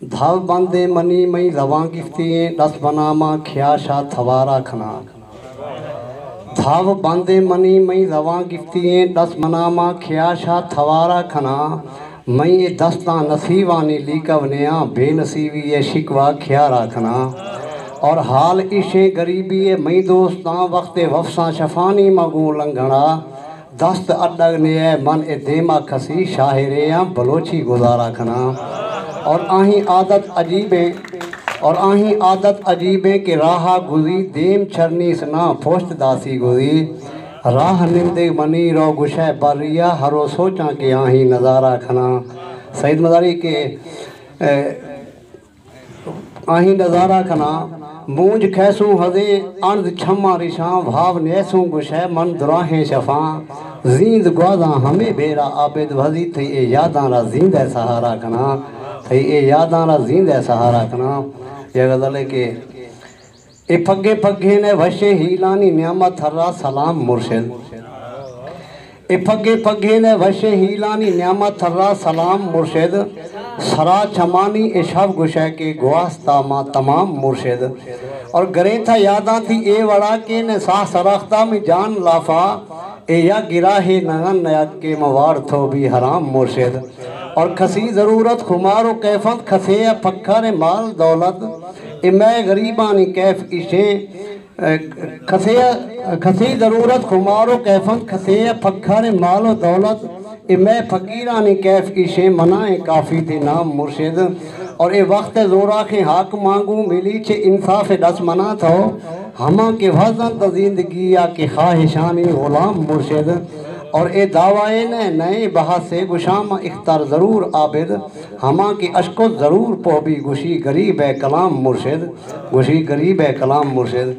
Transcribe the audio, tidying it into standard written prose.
دھاو باندے منی مئی رواں گفتییں دس بناما کھیاشا تھوارا کھنا دھاو باندے منی مئی رواں گفتییں دس بناما کھیاشا تھوارا کھنا مئی دستاں نصیبانی لیکونیاں بے نصیبی شکوا کھیارا کھنا اور حال عشیں غریبی مئی دوستاں وقت وفساں شفانی مگوں لنگھنا دست اڈگنے من دیما کھسی شاہریاں بلوچی گزارا کھنا اور آہیں عادت عجیبیں کہ راہا گزی دیم چھرنی سنا پوشت داسی گزی راہ نندے منی رو گشہ بریا ہرو سوچاں کہ آہیں نظارہ کھنا سید مداری کے آہیں نظارہ کھنا مونج کھیسوں ہدے اند چھما رشاں بھاو نیسوں گشہ من دراہیں شفاں زیند گوازاں ہمیں بیرا عابد وزی تھی اے یاداں را زیندہ سہارا کھنا تھی اے یاداں را زیندہ سہارا کھنا یہ غزل ہے کہ اے پگے پگے نے وشے ہیلانی نعمت ہرا سلام مرشد اے پگے پگے نے وشے ہیلانی نعمت ہرا سلام مرشد سرا چھمانی اے شب گشہ کے گواستہ ماں تمام مرشد اور گرے تھا یاداں تھی اے وڑا کے نے ساہ سراختہ میں جان لافا اے یا گراہے نغن نیت کے موار تھو بھی حرام مرشد اور کھسی ضرورت خمار و کیفت کھسے پکھر مال دولت اے میں غریبانی کیف عشیں کھسی ضرورت خمار و کیفت کھسے پکھر مال و دولت اے میں فقیرانی کیف عشیں منائیں کافی تھی نام مرشد اور اے وقت زوراخیں حق مانگوں ملی چھے انصاف دس منا تھو ہما کے وزن تزندگی یا کی خواہشانی غلام مرشد اور اے دعوائے نئے بحث سے گشام اختر ضرور عابد ہما کی اشکو ضرور پوبی گشی غریب کلام مرشد گشی غریب کلام مرشد